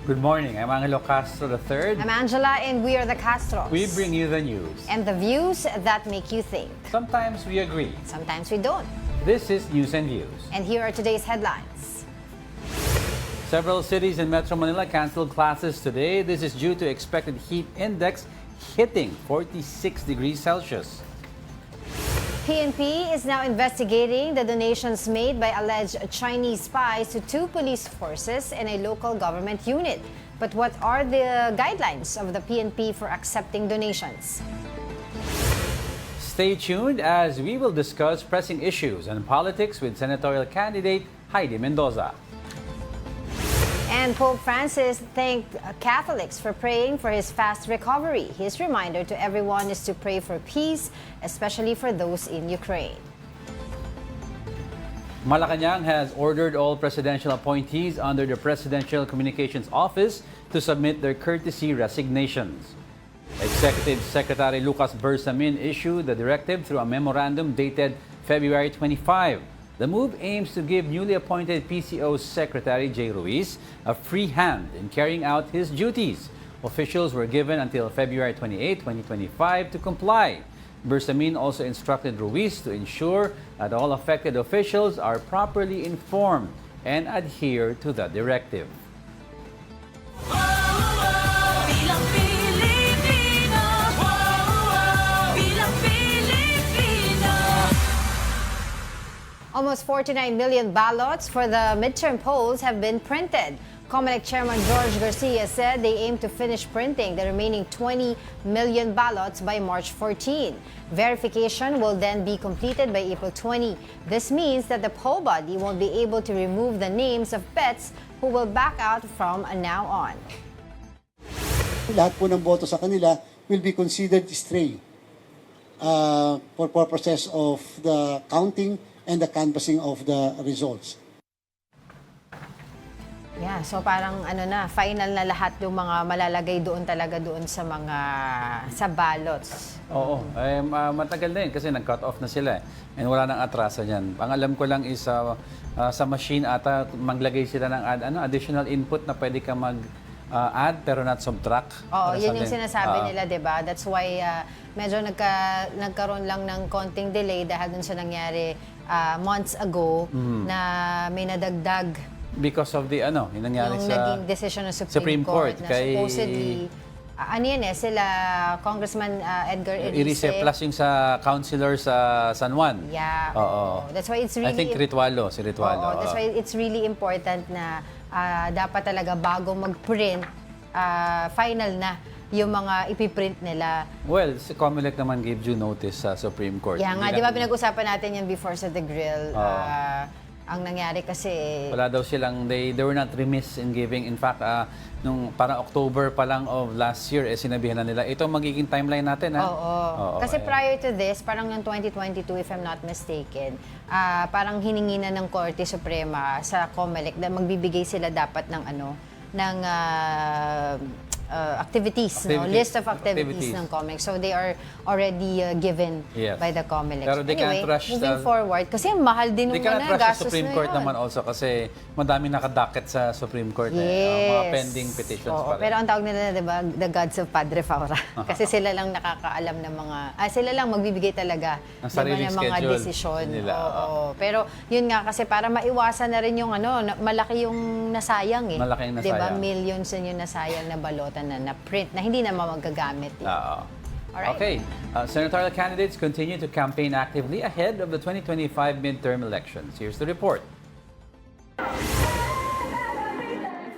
Good morning. I'm Angelo Castro III. I'm Angela, and we are the Castros. We bring you the news. And the views that make you think. Sometimes we agree. Sometimes we don't. This is News and Views. And here are today's headlines. Several cities in Metro Manila canceled classes today. This is due to expected heat index hitting 46 degrees Celsius. PNP is now investigating the donations made by alleged Chinese spies to two police forces and a local government unit. But what are the guidelines of the PNP for accepting donations? Stay tuned as we will discuss pressing issues and politics with senatorial candidate Heidi Mendoza. And Pope Francis thanked Catholics for praying for his fast recovery. His reminder to everyone is to pray for peace, especially for those in Ukraine. Malacanang has ordered all presidential appointees under the Presidential Communications Office to submit their courtesy resignations. Executive Secretary Lucas Bersamin issued the directive through a memorandum dated February 25. The move aims to give newly appointed PCO Secretary Jay Ruiz a free hand in carrying out his duties. Officials were given until February 28, 2025 to comply. Bersamin also instructed Ruiz to ensure that all affected officials are properly informed and adhere to the directive. Almost 49 million ballots for the midterm polls have been printed. COMELEC Chairman George Garcia said they aim to finish printing the remaining 20 million ballots by March 14. Verification will then be completed by April 20. This means that the poll body won't be able to remove the names of pets who will back out from now on. Lahat po ng boto sa kanila will be considered stray for purposes of the counting and the canvassing of the results. Yeah, so parang final na lahat yung mga malalagay doon talaga doon sa sa ballots. Oo, matagal na yun kasi nag-cut off na sila and wala nang atraso niyan. Ang alam ko lang is sa machine ata maglagay sila ng additional input na pwede ka add pero not subtract. Oo, yun yung sinasabi nila, 'di ba? That's why medyo nagkaroon lang ng konting delay dahil dun sa nangyari months ago na may nadagdag because of the yung nangyari yung sa naging decision ng Supreme Court na kay supposedly sila Congressman Edgar Erice plus yung sa councilor sa San Juan. Yeah. Oo. That's why it's really I think si Ritualo. Oo, that's why it's really important na dapat talaga bago mag-print final na yung mga ipiprint nila. Well, si COMELEC naman gave due notice sa Supreme Court. Yeah nga, di ba pinag-usapan natin yan before sa The Grill? Ang nangyari kasi wala daw silang, they were not remiss in giving. In fact, nung parang October pa lang of last year, sinabihan na nila, ito magiging timeline natin. Oo. Kasi prior to this, parang noong 2022, if I'm not mistaken, parang hiningi na ng Korte Suprema sa COMELEC na magbibigay sila dapat ng activities, no? List of activities ng COMELEC. So they are already given by the COMELEC. Pero they anyway, can't rush moving forward, kasi mahal din they naman can't rush gastos the Supreme na Court yun. naman also kasi madaming nakadaket sa Supreme Court. Yes. Mga pending petitions pa rin. Pero ang tawag nila, di ba, the gods of Padre Faura. Kasi sila lang nakakaalam ng sila lang magbibigay talaga ang ng mga desisyon. nila. Oo. Pero yun nga, kasi para maiwasan na rin yung malaki yung nasayang eh. Malaki yung Di ba, nasayang. millions yun yung nasayang na balota na print na hindi na magagamit. Alright. Okay. Senatorial candidates continue to campaign actively ahead of the 2025 midterm elections. Here's the report.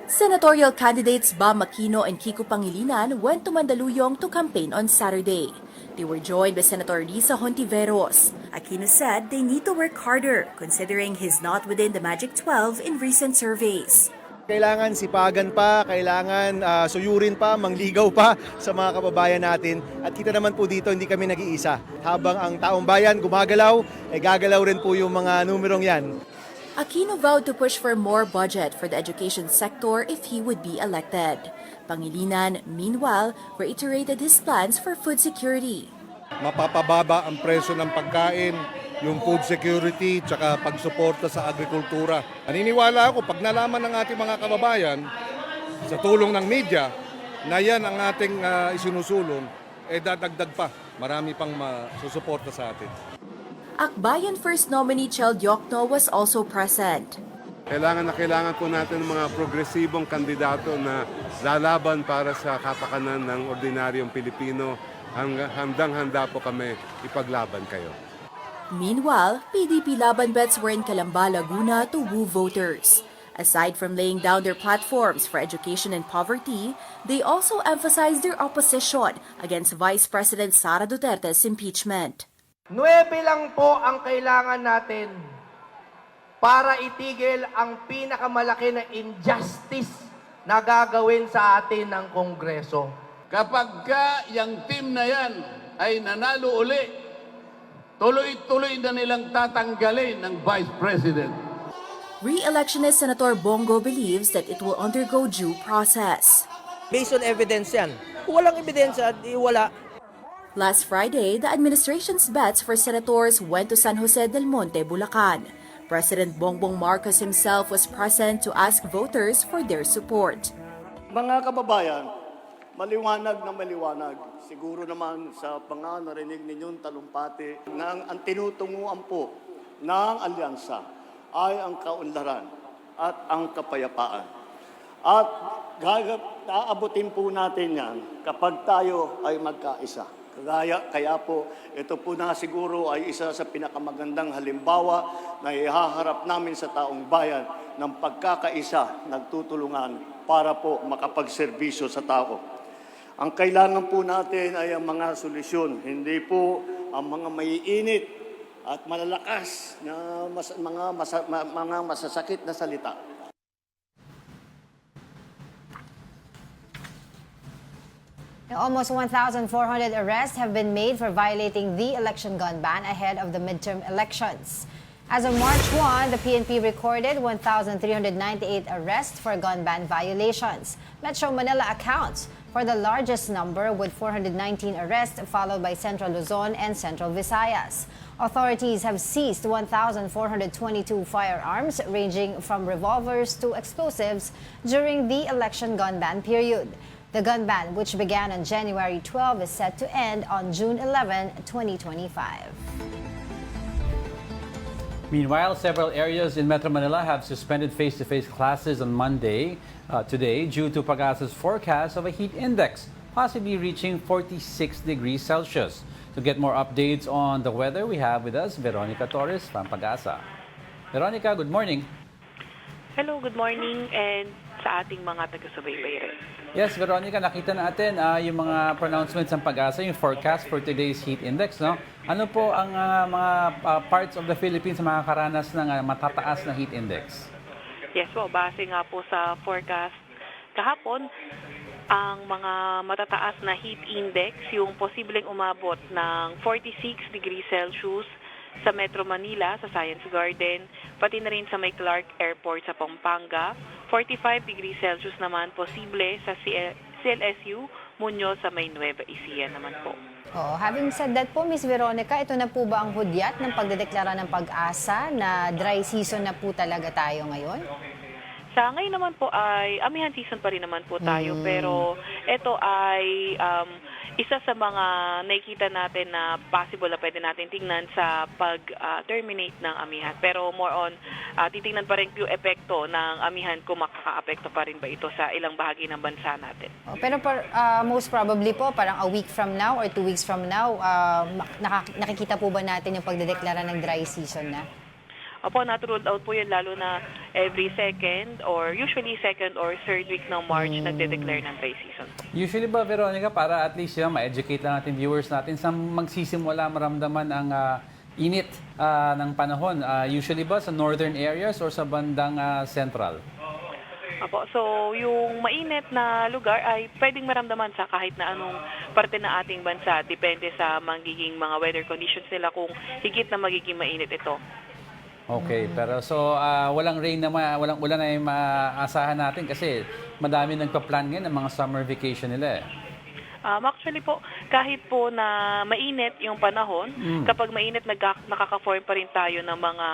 Senatorial candidates Bam Aquino and Kiko Pangilinan went to Mandaluyong to campaign on Saturday. They were joined by Senator Risa Hontiveros. Aquino said they need to work harder considering he's not within the Magic 12 in recent surveys. Kailangan sipagan pa, kailangan suyurin pa, mangligaw pa sa mga kababayan natin. At kita naman po dito, hindi kami nag-iisa. Habang ang taong bayan gumagalaw, gagalaw rin po yung mga numerong yan. Aquino vowed to push for more budget for the education sector if he would be elected. Pangilinan, meanwhile, reiterated his plans for food security. Mapapababa ang presyo ng pagkain, yung food security, tsaka pagsuporta sa agrikultura. Naniniwala ako, pag nalaman ng ating mga kababayan sa tulong ng media na yan ang ating isinusulong, dadagdag pa. Marami pang masusuporta sa atin. Akbayan First nominee Chel Diokno was also present. Kailangan po natin ng mga progresibong kandidato na lalaban para sa kapakanan ng ordinaryong Pilipino. Handang-handa po kami ipaglaban kayo. Meanwhile, PDP laban bets were in Calamba, Laguna to woo voters. Aside from laying down their platforms for education and poverty, they also emphasized their opposition against Vice President Sara Duterte's impeachment. 9 lang po ang kailangan natin para itigil ang pinakamalaki na injustice na gagawin sa atin ng Kongreso. Kapag yung team na yan ay nanalo uli, tuloy-tuloy na nilang tatanggalin ng Vice President. Re-electionist Senator Bongo believes that it will undergo due process. Based on evidence yan. Kung walang ebidensya, di wala. Last Friday, the administration's bets for senators went to San Jose del Monte, Bulacan. President Bongbong Marcos himself was present to ask voters for their support. Mga kababayan, maliwanag na maliwanag. Siguro naman sa narinig ninyong talumpati na ang tinutunguan po ng alyansa ay ang kaunlaran at ang kapayapaan. At aabutin po natin yan kapag tayo ay magkaisa. Kaya po, ito po na siguro ay isa sa pinakamagandang halimbawa na ihaharap namin sa taong bayan ng pagkakaisa, nagtutulungan para po makapagserbisyo sa tao. Ang kailangan po natin ay ang mga solusyon, hindi po ang mga maiinit at malalakas na mga masasakit na salita. Almost 1,400 arrests have been made for violating the election gun ban ahead of the midterm elections. As of March 1, the PNP recorded 1,398 arrests for gun ban violations. Metro Manila accounts for the largest number with 419 arrests, followed by Central Luzon and Central Visayas. Authorities have seized 1,422 firearms ranging from revolvers to explosives during the election gun ban period. The gun ban, which began on January 12, is set to end on June 11, 2025. Meanwhile, several areas in Metro Manila have suspended face-to-face classes on Monday, today, due to PAGASA's forecast of a heat index, possibly reaching 46 degrees Celsius. To get more updates on the weather, we have with us Veronica Torres from PAGASA. Veronica, good morning. Hello, good morning, and sa ating mga taga-subaybay rin. Yes, Veronica, nakita natin yung mga pronouncements ng PAGASA, yung forecast for today's heat index, no? Ano po ang mga parts of the Philippines na makakaranas ng matataas na heat index? Yes po, base nga po sa forecast kahapon, ang mga matataas na heat index, yung posibleng umabot ng 46 degrees Celsius sa Metro Manila, sa Science Garden, pati na rin sa may Clark Airport sa Pampanga. 45 degrees Celsius naman posible sa CLSU, Muñoz sa may Nueva Ecija naman po. Having said that po, Miss Veronica, ito na po ba ang hudyat ng pagdedeklara ng PAGASA na dry season na po talaga tayo ngayon? Sa ngayon naman po ay amihan season pa rin naman po tayo, pero ito ay isa sa mga nakikita natin na possible na pwede natin tingnan sa pag-terminate ng amihan. Pero more on, titingnan pa rin yung epekto ng amihan kung makaka-apekto pa rin ba ito sa ilang bahagi ng bansa natin. Pero most probably po, parang a week from now or 2 weeks from now, nakikita po ba natin yung pagdedeklara ng dry season na? Opo, not-ruled out po yun, lalo na every second or usually second or third week ng March nagde-declare ng dry season. Usually ba, Veronica, para at least ma-educate lang natin viewers natin sa magsisimula maramdaman ang init ng panahon? Usually ba sa northern areas or sa bandang central? Opo, so yung mainit na lugar ay pwedeng maramdaman sa kahit na anong parte ng ating bansa. Depende sa magiging mga weather conditions nila kung higit na magiging mainit ito. Okay, pero so walang rain na walang ulan na maasahan natin kasi madami nagpa-plan ngayon ng mga summer vacation nila eh. Actually po, kahit po na mainit yung panahon, kapag mainit nakaka-form pa rin tayo ng mga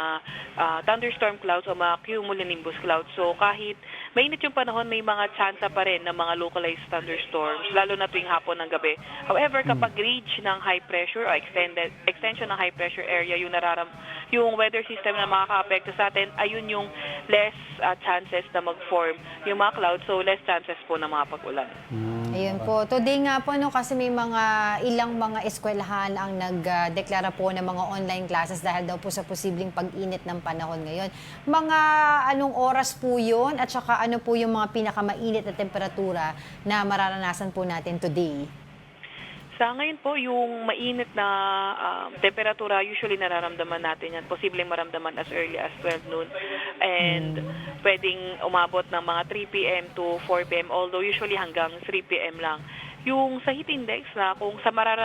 thunderstorm clouds o mga cumulonimbus clouds. So kahit mainit yung panahon, may mga tsansa pa rin ng mga localized thunderstorms, lalo na tuwing hapon ng gabi. However, kapag reach ng high pressure o extension ng high pressure area, yung weather system na makaka-apekto sa atin, ayun yung less chances na mag-form yung mga clouds, so less chances po na mga pag-ulan. Ayun po. Today nga po, kasi may ilang mga eskwelahan ang nagdeklara po ng mga online classes dahil daw po sa posibleng pag-init ng panahon ngayon. Mga anong oras po yun at saka ano po yung mga pinakamainit na temperatura na mararanasan po natin today? Sa ngayon po, yung mainit na temperatura, usually nararamdaman natin yan. Posibleng maramdaman as early as 12 noon. And pwedeng umabot ng mga 3 p.m. to 4 p.m. Although usually hanggang 3 p.m. lang. Yung sa heat index na kung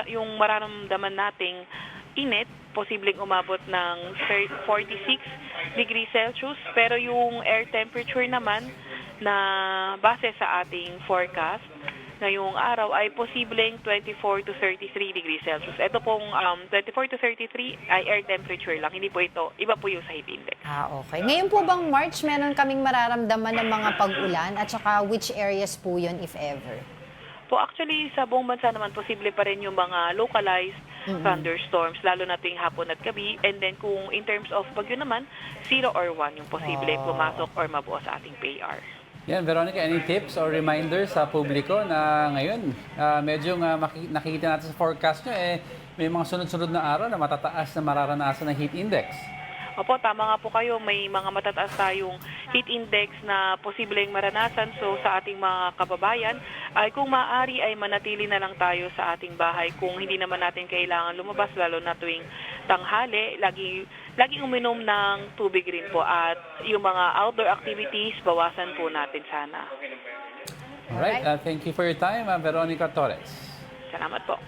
yung mararamdaman nating init, posibleng umabot ng 46 degrees Celsius. Pero yung air temperature naman na base sa ating forecast, ngayong araw ay posibleng 24 to 33 degrees Celsius. Ito pong 24 to 33 ay air temperature lang. Hindi po ito. Iba po yung sa heat index. Okay. Ngayon po bang March, meron kaming mararamdaman ng mga pag-ulan at saka which areas po yun if ever? Po actually, sa buong bansa naman, posible pa rin yung mga localized thunderstorms, lalo na tuwing hapon at gabi. And then kung in terms of bagyo naman, 0 or 1 yung posible pumasok or mabuo sa ating PAR. Yan, Veronica, any tips or reminders sa publiko na ngayon, medyo nakikita natin sa forecast nyo, may mga sunod-sunod na araw na matataas na mararanasan ng heat index. Opo, tama nga po kayo. May mga matataas tayong heat index na posibleng maranasan. So sa ating mga kababayan, ay kung maaari ay manatili na lang tayo sa ating bahay. Kung hindi naman natin kailangan lumabas, lalo na tuwing tanghali, laging uminom ng tubig rin po. At yung mga outdoor activities, bawasan po natin sana. Alright, thank you for your time, Veronica Torres. Salamat po.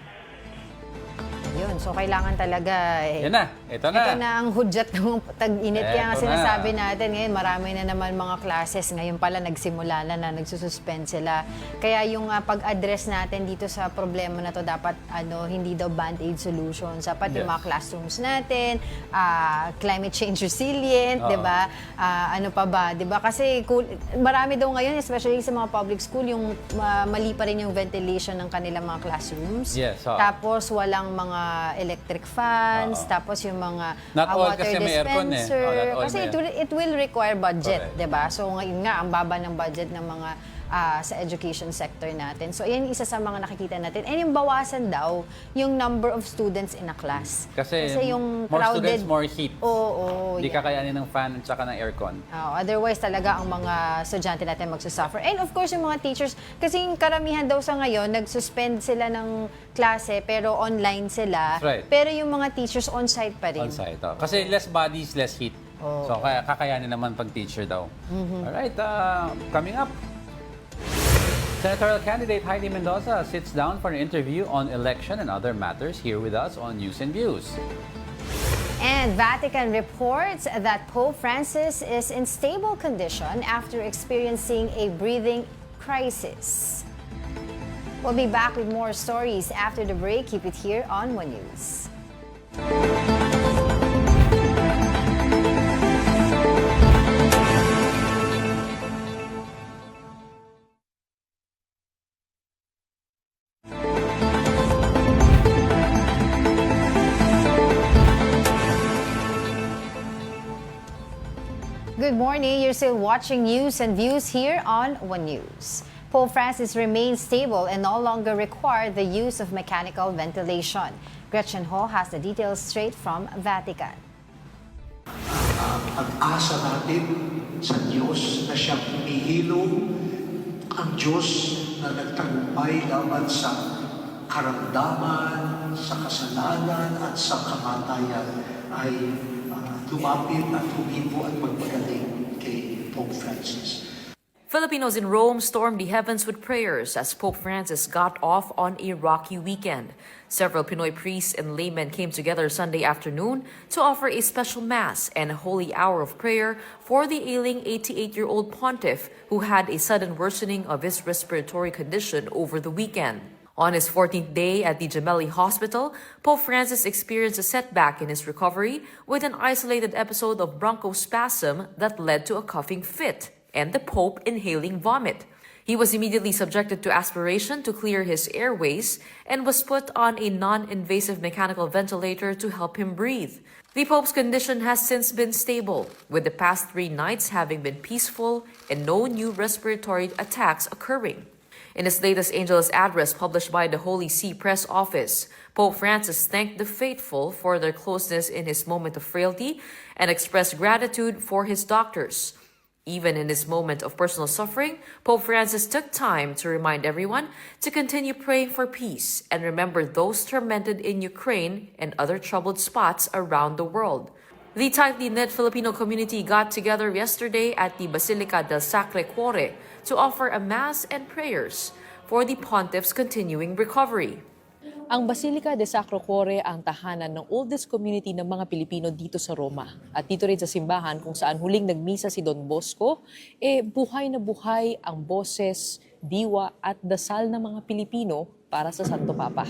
Yun, so kailangan talaga Yan na, ito na. Ito na ang hudyat ng tag-init. Kaya nga Eto sinasabi na. natin ngayon, marami na naman mga classes. Ngayon pala nagsimula na nagsususpend sila. Kaya yung pag-address natin dito sa problema na to, dapat hindi daw band-aid solution. Dapat yung mga classrooms natin, climate change resilient, di ba? Ano pa ba? Di ba? Kasi marami daw ngayon, especially sa mga public school, yung mali pa rin yung ventilation ng kanilang mga classrooms. Yes, Tapos walang mga electric fans, tapos yung mga Not all water kasi may aircon eh. dispenser. Not all Kasi may- it will require budget, Correct. 'di ba? So ngayon nga ang baba ng budget ng mga sa education sector natin. So yan yung isa sa mga nakikita natin. And yung bawasan daw yung number of students in a class. Kasi yung more crowded, students, more heat. Oo, Hindi kakayanin ng fan at saka ng aircon. otherwise talaga ang mga estudyante natin magsusuffer. And of course, yung mga teachers, kasi yung karamihan daw sa ngayon, nag-suspend sila ng klase pero online sila. That's right. Pero yung mga teachers on-site pa rin. On-site. Kasi less bodies, less heat. So kaya kakayanin naman pag teacher daw. Alright, coming up. Senatorial candidate Heidi Mendoza sits down for an interview on election and other matters here with us on News and Views. And Vatican reports that Pope Francis is in stable condition after experiencing a breathing crisis. We'll be back with more stories after the break. Keep it here on One News. Good morning. You're still watching News and Views here on One News. Pope Francis remains stable and no longer require the use of mechanical ventilation. Gretchen Ho has the details straight from Vatican. Pag-asa natin sa Diyos na siyang humihilom, ang Diyos na nagtagumpay laban sa karamdaman, sa kasalanan at sa kamatayan ay lumapit at humipo at magpagaling kay Pope Francis. Filipinos in Rome stormed the heavens with prayers as Pope Francis got off on a rocky weekend. Several Pinoy priests and laymen came together Sunday afternoon to offer a special mass and a holy hour of prayer for the ailing 88-year-old pontiff who had a sudden worsening of his respiratory condition over the weekend. On his 14th day at the Gemelli Hospital, Pope Francis experienced a setback in his recovery with an isolated episode of bronchospasm that led to a coughing fit and the Pope inhaling vomit. He was immediately subjected to aspiration to clear his airways and was put on a non-invasive mechanical ventilator to help him breathe. The Pope's condition has since been stable, with the past 3 nights having been peaceful and no new respiratory attacks occurring. In his latest Angelus address published by the Holy See Press Office, Pope Francis thanked the faithful for their closeness in his moment of frailty and expressed gratitude for his doctors. Even in his moment of personal suffering, Pope Francis took time to remind everyone to continue praying for peace and remember those tormented in Ukraine and other troubled spots around the world. The tightly knit Filipino community got together yesterday at the Basilica del Sacre Cuore to offer a mass and prayers for the pontiff's continuing recovery. Ang Basilica de Sacro Cuore ang tahanan ng oldest community ng mga Pilipino dito sa Roma. At dito rin sa simbahan kung saan huling nagmisa si Don Bosco, buhay na buhay ang boses, diwa at dasal ng mga Pilipino para sa Santo Papa.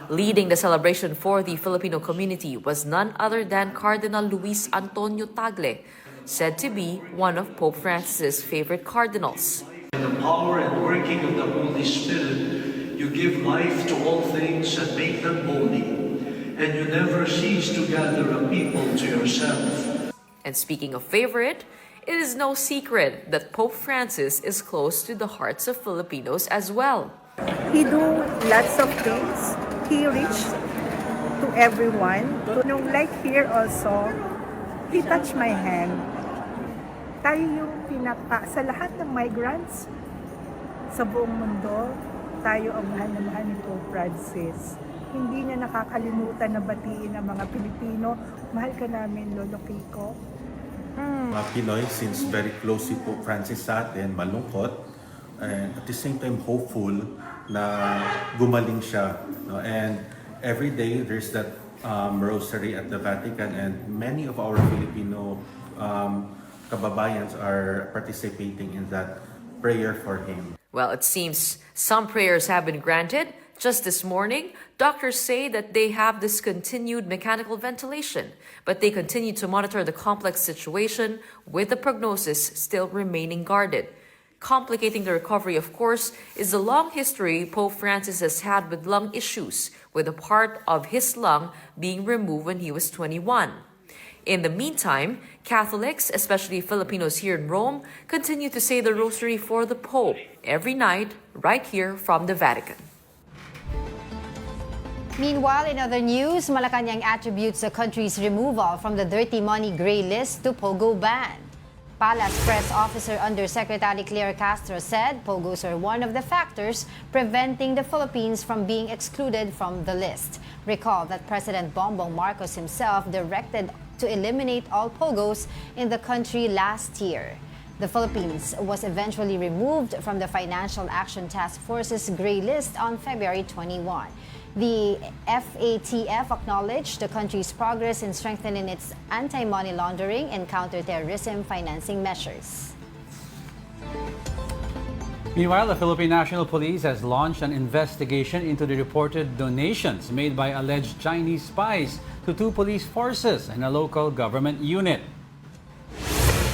Leading the celebration for the Filipino community was none other than Cardinal Luis Antonio Tagle, said to be one of Pope Francis' favorite cardinals. In the power and working of the Holy Spirit, you give life to all things and make them holy, and you never cease to gather a people to yourself. And speaking of favorite, it is no secret that Pope Francis is close to the hearts of Filipinos as well. He do lots of things. He reached to everyone. Like here also, he touched my hand. Tayo yung sa lahat ng migrants sa buong mundo, tayo ang mahal na mahal ni Pope Francis. Hindi niya nakakalimutan na batiin ang mga Pilipino. Mahal ka namin, Lolo Kiko. Mga Pinoy, since very close si Pope Francis sa atin, malungkot, and at the same time hopeful na gumaling siya. No? And every day there's that rosary at the Vatican, and many of our Filipino kababayans are participating in that prayer for him. Well, it seems some prayers have been granted. Just this morning, doctors say that they have discontinued mechanical ventilation, but they continue to monitor the complex situation with the prognosis still remaining guarded. Complicating the recovery, of course, is the long history Pope Francis has had with lung issues, with a part of his lung being removed when he was 21. In the meantime, Catholics, especially Filipinos here in Rome, continue to say the rosary for the Pope every night right here from the Vatican. Meanwhile, in other news, Malacanang attributes the country's removal from the dirty money gray list to Pogo ban. Palace Press Officer Undersecretary Claire Castro said Pogos are one of the factors preventing the Philippines from being excluded from the list. Recall that President Bongbong Marcos himself directed to eliminate all Pogos in the country last year. The Philippines was eventually removed from the Financial Action Task Force's gray list on February 21. The FATF acknowledged the country's progress in strengthening its anti-money laundering and counter-terrorism financing measures. Meanwhile, the Philippine National Police has launched an investigation into the reported donations made by alleged Chinese spies to 2 police forces and a local government unit.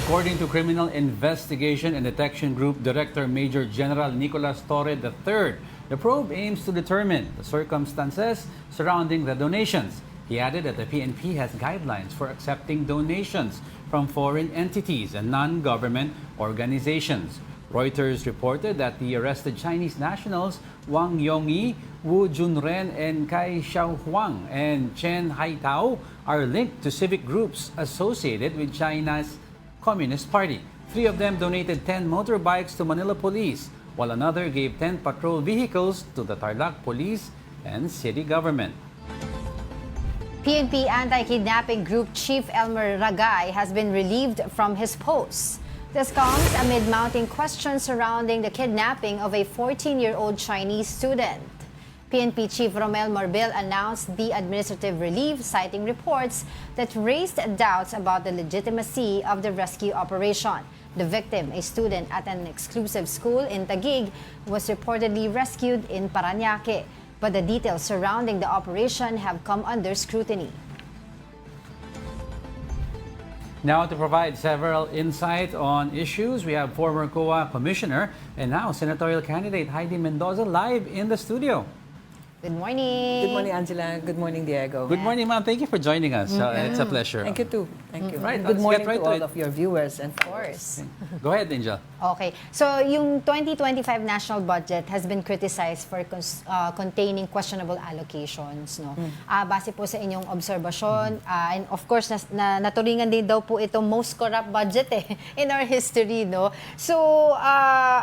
According to Criminal Investigation and Detection Group Director Major General Nicolas Torre III, the probe aims to determine the circumstances surrounding the donations. He added that the PNP has guidelines for accepting donations from foreign entities and non-government organizations. Reuters reported that the arrested Chinese nationals Wang Yongyi, Wu Junren, and Kai Xiaohuang and Chen Haitao are linked to civic groups associated with China's Communist Party. 3 of them donated 10 motorbikes to Manila Police, while another gave 10 patrol vehicles to the Tarlac Police and city government. PNP Anti-Kidnapping Group Chief Elmer Ragay has been relieved from his post. This comes amid mounting questions surrounding the kidnapping of a 14-year-old Chinese student. PNP Chief Romel Marbil announced the administrative relief, citing reports that raised doubts about the legitimacy of the rescue operation. The victim, a student at an exclusive school in Taguig, was reportedly rescued in Parañaque, but the details surrounding the operation have come under scrutiny. Now to provide several insights on issues, we have former COA Commissioner and now senatorial candidate Heidi Mendoza live in the studio. Good morning. Good morning, Angela. Good morning, Diego. Good morning, ma'am. Thank you for joining us. It's a pleasure. Thank you too. Thank you. Right, Good let's morning get right to to all it. of your viewers and Of course. Go ahead, Angel. Okay. So, yung 2025 national budget has been criticized for containing questionable allocations, no? Base po sa inyong obserbasyon, and of course, naturingan din daw po itong most corrupt budget in our history, no? So,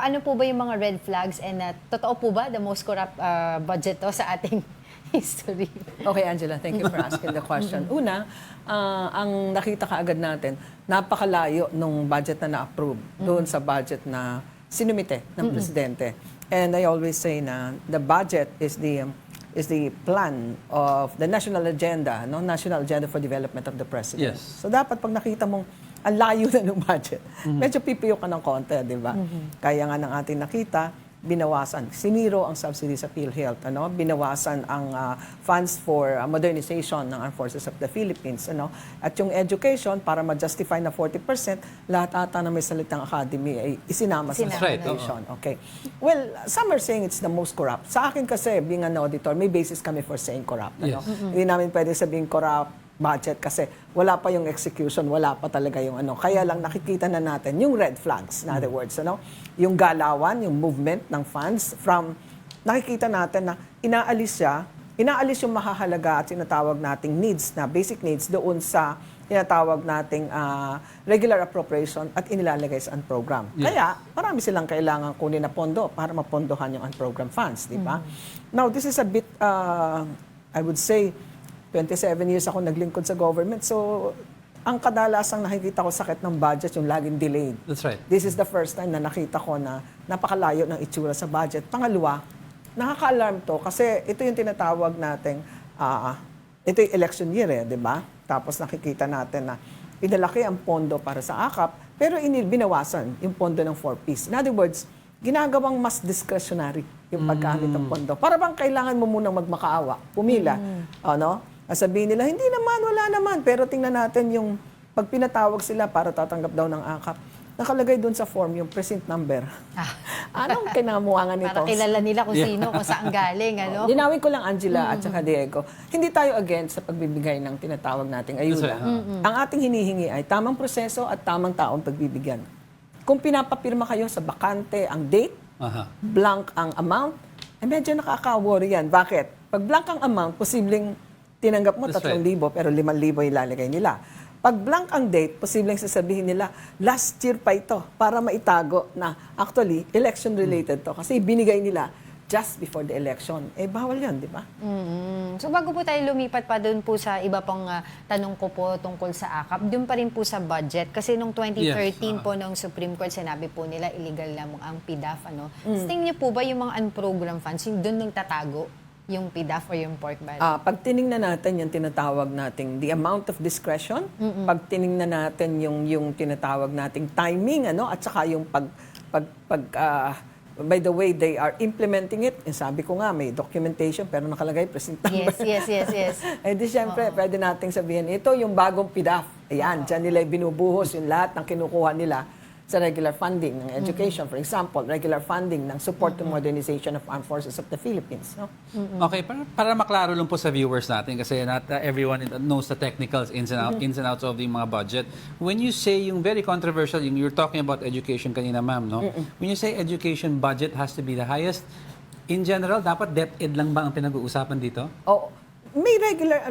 ano po ba yung mga red flags and totoo po ba the most corrupt budget to sa ating history? Okay, Angela, thank you for asking the question. Una, ang nakita kaagad natin, napakalayo nung budget na na-approve doon sa budget na sinumite ng presidente. And I always say na the budget is the plan of the national agenda, no? National agenda for development of the president. Yes. So dapat pag nakita mong ang layo na ng budget, medyo pipiyo ka ng konti, di ba? Kaya nga ng ating nakita, binawasan, siniro ang subsidy sa PhilHealth, binawasan ang funds for modernization ng Armed Forces of the Philippines, at yung education, para ma-justify na 40%, lahat ata na may salitang academy ay isinama sa education. Okay. Well, some are saying it's the most corrupt. Sa akin kasi, being an auditor, may basis kami for saying corrupt. Hindi namin pwede sabihin corrupt budget kasi wala pa yung execution, wala pa talaga yung Kaya lang nakikita na natin yung red flags, in other words, yung galawan, yung movement ng funds from, nakikita natin na inaalis yung mahahalaga at sinatawag nating needs, na basic needs doon sa tinatawag nating regular appropriation at inilalagay sa unprogram. Kaya marami silang kailangan kunin na pondo para mapondohan yung unprogram funds, di ba? Now, this is a bit, I would say, 27 years ako naglingkod sa government. So, ang kadalasang nakikita ko sakit ng budget, yung laging delayed. That's right. This is the first time na nakita ko na napakalayo ng itsura sa budget. Pangalawa, nakaka-alarm to kasi ito yung tinatawag nating, ito yung election year di ba? Tapos nakikita natin na inalaki ang pondo para sa AKAP, pero binawasan yung pondo ng 4Ps. In other words, ginagawang mas discretionary yung paggamit ng pondo. Para bang kailangan mo munang magmakaawa, pumila, sabihin nila, hindi naman, wala naman. Pero tingnan natin yung pag pinatawag sila para tatanggap daw ng AKAP, nakalagay doon sa form yung precinct number. Anong kinamuangan nito? Para kilala nila kung sino, kung saan galing, Linawin ko lang, Angela at saka Diego, hindi tayo against sa pagbibigay ng tinatawag nating ayuda. Ang ating hinihingi ay tamang proseso at tamang taong pagbibigyan. Kung pinapapirma kayo sa bakante ang date, blank ang amount, medyo nakaka-worry yan. Bakit? Pag blank ang amount, posibleng tinanggap mo 3,000 pero 5,000 ilalagay nila. Pag blank ang date, posibleng sasabihin nila, last year pa ito para maitago na actually election-related to. Kasi binigay nila just before the election. Bawal yan, di ba? So bago po tayo lumipat pa doon po sa iba pang tanong ko po tungkol sa AKAP, doon pa rin po sa budget. Kasi nung 2013 po ng Supreme Court, sinabi po nila illegal lamang ang PDAF. So, tingin niyo po ba yung mga unprogrammed funds, yung doon nang tatago? Yung PDAF or yung pork belly? Pag tiningnan natin yung tinatawag nating the amount of discretion, pag tiningnan natin yung tinatawag nating timing, at saka yung by the way they are implementing it, sabi ko nga, may documentation pero nakalagay precinct number. Yes. Di syempre, pwede nating sabihin, ito yung bagong PDAF. Ayan, dyan nila binubuhos yung lahat ng kinukuha nila sa regular funding ng education, for example, regular funding ng support to modernization of Armed Forces of the Philippines. Okay, para maklaro lang po sa viewers natin kasi not everyone knows the technicals ins and outs of the mga budget. When you say yung very controversial, you're talking about education kanina, ma'am, no? When you say education budget has to be the highest, in general, dapat DepEd lang ba ang pinag-uusapan dito? May regular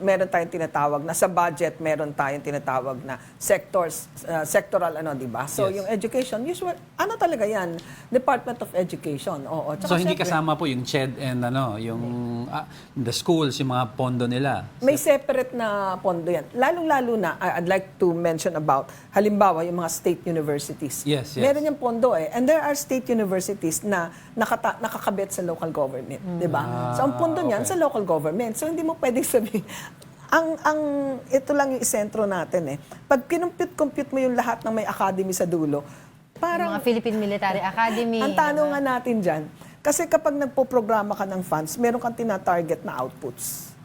meron tayong tinatawag na sa budget, meron tayong tinatawag na sectoral di ba? So yung education, usual, talaga yan? Department of Education. So hindi kasama po yung CHED and yung the schools, yung mga pondo nila? May separate na pondo yan. Lalong-lalo na, I'd like to mention about, halimbawa, yung mga state universities. Yes. Meron yung pondo And there are state universities na nakakabit sa local government, di ba? So ang pondo niyan sa local government. So hindi mo pwedeng sabihin, Ito lang yung isentro natin eh. Pag kinumpute-compute mo yung lahat ng may academy sa dulo, parang Mga Philippine Military Academy. ang tanong nga natin dyan, kasi kapag nagpo-programa ka ng funds, meron kang tina-target na outputs.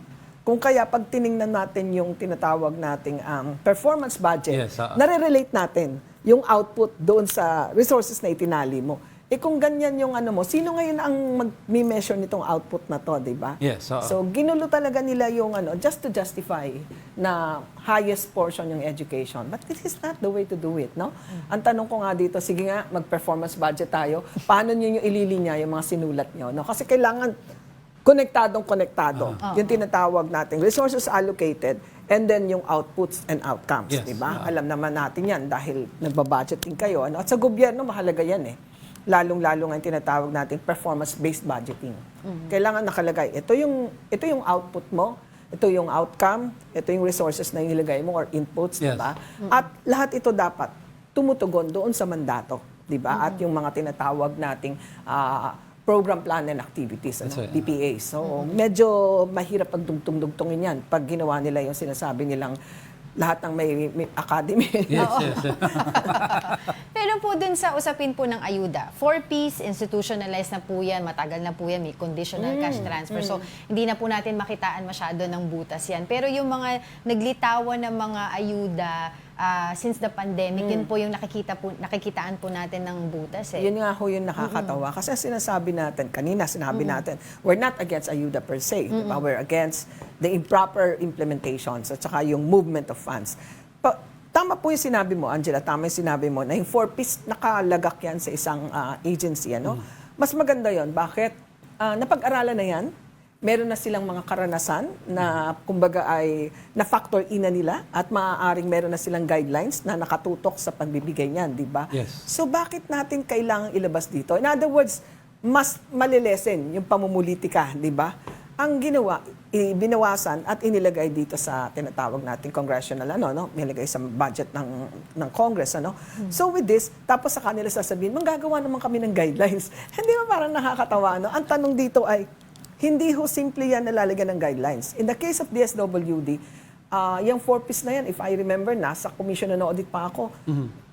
Kung kaya, pag tiningnan natin yung tinatawag nating performance budget, Yes, nare-relate natin yung output doon sa resources na itinali mo. Kung ganyan yung mo, sino ngayon ang mag-measure nitong output na to, di ba? Yes, So, ginulo talaga nila yung just to justify na highest portion yung education. But this is not the way to do it, no? Ang tanong ko nga dito, sige nga, mag-performance budget tayo. Paano nyo yung ililinya yung mga sinulat nyo? No? Kasi kailangan konektado. Yung tinatawag natin, resources allocated, and then yung outputs and outcomes, Yes. di ba? Alam naman natin yan dahil nagbabudgeting kayo. At sa gobyerno, mahalaga yan eh. Lalong-lalo nga yung tinatawag natin performance-based budgeting. Kailangan nakalagay, ito yung output mo, ito yung outcome, ito yung resources na ilagay mo or inputs, Yes. di ba? At lahat ito dapat tumutugon doon sa mandato, di ba? At yung mga tinatawag nating program plan and activities, That's right. PPA. So, medyo mahirap pagdugtong-dugtongin yan pag ginawa nila yung sinasabi nilang lahat ng may academy. Yes, yes. Pero po dun sa usapin po ng ayuda, 4Ps, institutionalized na po yan, matagal na po yan, may conditional cash transfer. So, hindi na po natin makitaan masyado ng butas yan. Pero yung mga naglitawan ng mga ayuda, since the pandemic, yun po yung nakikitaan po natin ng butas eh. Yun nga ho yung nakakatawa. Kasi sinasabi natin, kanina sinabi natin, we're not against ayuda per se. Diba? We're against the improper implementations at saka yung movement of funds. Tama po yung sinabi mo, Angela, tama yung sinabi mo, na yung 4Ps nakalagak yan sa isang agency. Mas maganda yon. Bakit? Napag-aralan na yan. Meron na silang mga karanasan na kumbaga ay na-factor in na nila at maaaring meron na silang guidelines na nakatutok sa pagbibigay niyan, di ba? Yes. So bakit natin kailangang ilabas dito? In other words, mas malilesen yung pamumulitika, di ba? Ang ginawa, binawasan at inilagay dito sa tinatawag nating congressional, nilagay sa budget ng Congress, So with this, tapos sa kanila sasabihin, manggagawa naman kami ng guidelines. Hindi ba parang nakakatawa, Ang tanong dito ay, hindi ho simple yan nalalagyan ng guidelines. In the case of DSWD, yung 4Ps na yan, if I remember, nasa commission na audit pa ako,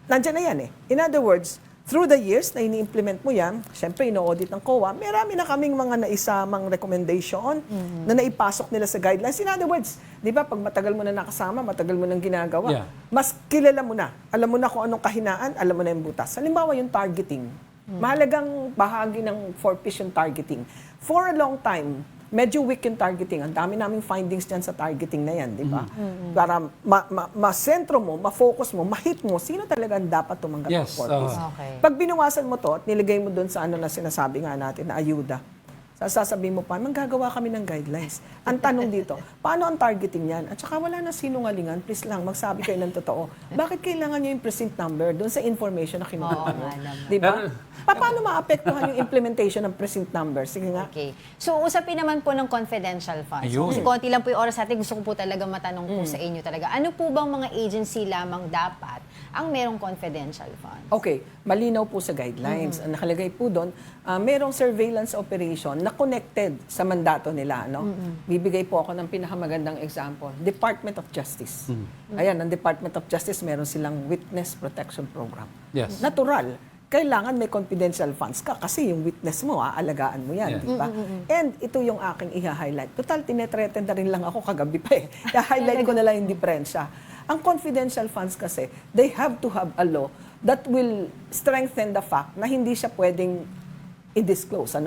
nandyan na yan eh. In other words, through the years na ini-implement mo yan, syempre ino-audit ng COA, marami na kaming mga naisamang recommendation na naipasok nila sa guidelines. In other words, di ba, pag matagal mo na nakasama, matagal mo nang ginagawa, mas kilala mo na. Alam mo na kung anong kahinaan, alam mo na yung butas. Halimbawa yung targeting. Mahalagang bahagi ng 4Ps yung targeting. For a long time, medyo weak yung targeting. Ang dami naming findings dyan sa targeting na yan, di ba? Para masentro mo, ma-focus mo, ma-hit mo, sino talaga ang dapat tumanggap ng 4Ps. Pag binawasan mo to at nilagay mo doon sa na sinasabi nga natin na ayuda, sasabihin mo pa, manggagawa kami ng guidelines. Ang tanong dito, paano ang targeting yan? At saka wala na sinungalingan, please lang, magsabi kayo ng totoo. Bakit kailangan nyo yung precinct number doon sa information na kinuha mo? Di ba? Paano maapektuhan yung implementation ng precinct number? Sige nga. Okay. So, usapin naman po ng confidential funds. Ayun. Kasi konti lang po yung oras natin. Gusto ko po talaga matanong po sa inyo talaga. Ano po bang mga agency lamang dapat ang merong confidential funds? Okay, malinaw po sa guidelines. Ang nakalagay po doon, merong surveillance operation na connected sa mandato nila. Bibigay po ako ng pinakamagandang example. Department of Justice. Ayan, ang Department of Justice, meron silang Witness Protection Program. Yes. Natural. Kailangan may confidential funds ka kasi yung witness mo, aalagaan mo yan, di ba? And ito yung aking i-highlight. Total, tinetreten na rin lang ako kagabi pa eh. I-highlight ko na lang yung diferensya. Ang confidential funds kasi, they have to have a law that will strengthen the fact na hindi siya pwedeng i-disclose.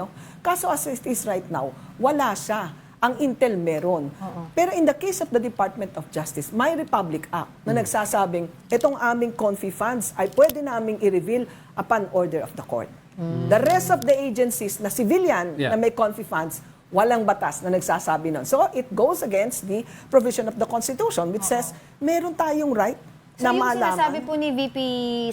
Kaso as it is right now, wala siya. Ang Intel meron. Pero in the case of the Department of Justice, may Republic Act na nagsasabing itong aming confi funds ay pwede naming i-reveal upon order of the court. The rest of the agencies na civilian na may confi funds, walang batas na nagsasabi nun. So it goes against the provision of the Constitution which says meron tayong right So na yung malaman. sinasabi po ni VP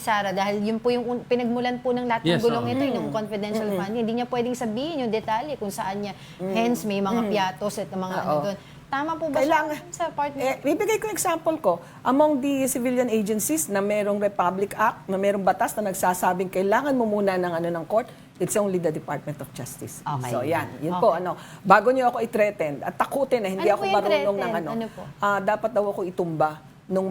Sara, dahil yun po yung pinagmulan po ng lahat ng gulong ito, yung confidential fund, hindi niya pwedeng sabihin yung detalye kung saan niya, hence may mga piatos at mga ano doon. Tama po ba Kailangan, siya sa part na? bibigay ko example ko. Among the civilian agencies na merong Republic Act, na merong batas na nagsasabing kailangan mo muna ng court, it's only the Department of Justice. Okay. So yan, yun po. Bago niyo ako i-threaten at takutin na hindi Ano ako po yung marunong threaten? ng Ano po? dapat daw ako itumba nung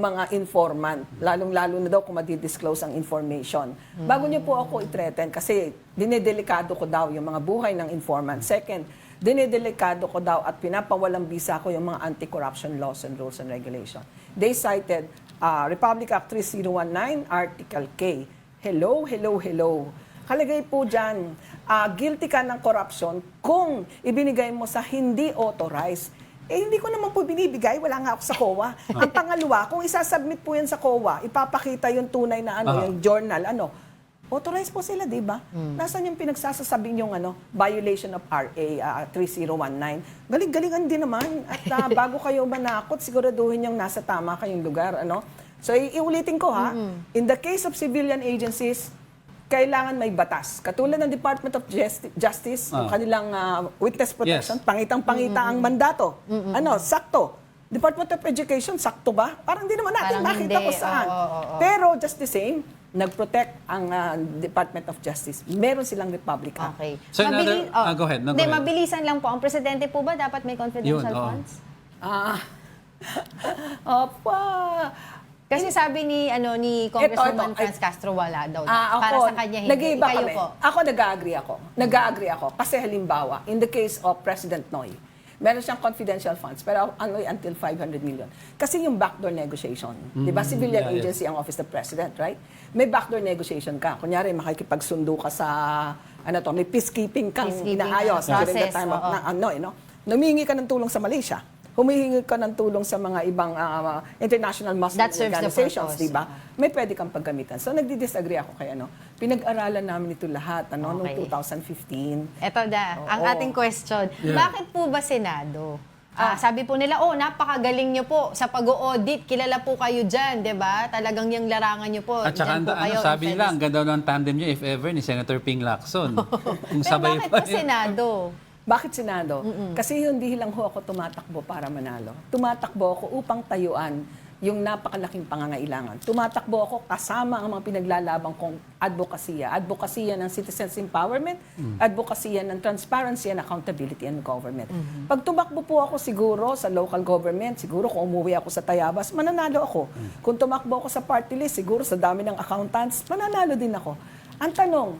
mga informant, lalong-lalo na daw kung madi-disclose ang information. Bago niyo po ako i-threaten kasi dinedelikado ko daw yung mga buhay ng informant. Second, dinedelikado ko daw at pinapawalang bisa ko yung mga anti-corruption laws and rules and regulation. They cited Republic Act 3019, Article K. Hello. Kalagay po dyan, guilty ka ng corruption kung ibinigay mo sa hindi authorized. Hindi ko naman po binibigay, wala nga ako sa COA. Ang pangalawa, kung isasubmit po yan sa COA, ipapakita yung tunay na yung journal, authorized po sila, di ba? Nasaan yung pinagsasasabi yung violation of RA 3019? Galing-galingan din naman. At bago kayo manakot, siguraduhin yung nasa tama kayong lugar. So, iulitin ko in the case of civilian agencies, kailangan may batas. Katulad ng Department of Justice, yung kanilang witness protection, pangitang-pangita ang mandato. Sakto. Department of Education, sakto ba? Parang hindi naman natin makita kung saan. Pero just the same, nag-protect ang Department of Justice. Meron silang Republic Act. Okay. So go ahead. Hindi, mabilisan lang po. Ang presidente po ba dapat may confidential funds? Kasi sabi ni Congresswoman Franz Castro wala daw. Para sa kanya hindi. Nag-iiba Kayo kami. po. Ako nag-agree ako. Kasi halimbawa, in the case of President Noy, meron siyang confidential funds, pero until 500 million. Kasi yung backdoor negotiation, di ba? Civilian agency ang Office of the President, right? May backdoor negotiation ka. Kunyari, makikipagsundo ka sa, may peacekeeping kang inaayos during the time of, Humingi ka ng tulong sa Malaysia. Humihingi ka ng tulong sa mga ibang international Muslim organizations, di ba? May pwede kang paggamitan. So, nagdi-disagree ako kay Pinag-aralan namin ito lahat, noong 2015. Ito ang ating question. Bakit po ba Senado? Sabi po nila, napakagaling nyo po sa pag-audit. Kilala po kayo dyan, di ba? Talagang yung larangan nyo po. At saka, sabi nila, ang ganda ng tandem nyo, if ever, ni Senator Ping Lacson. Pero bakit pa Senado? Bakit Senado? Kasi hindi lang ako tumatakbo para manalo. Tumatakbo ako upang tayuan yung napakalaking pangangailangan. Tumatakbo ako kasama ang mga pinaglalabang kong advokasya. Advokasya ng citizens empowerment, advokasya ng transparency and accountability in government. Pag tumakbo po ako siguro sa local government, siguro kung umuwi ako sa Tayabas, mananalo ako. Kung tumakbo ako sa party list, siguro sa dami ng accountants, mananalo din ako. Ang tanong,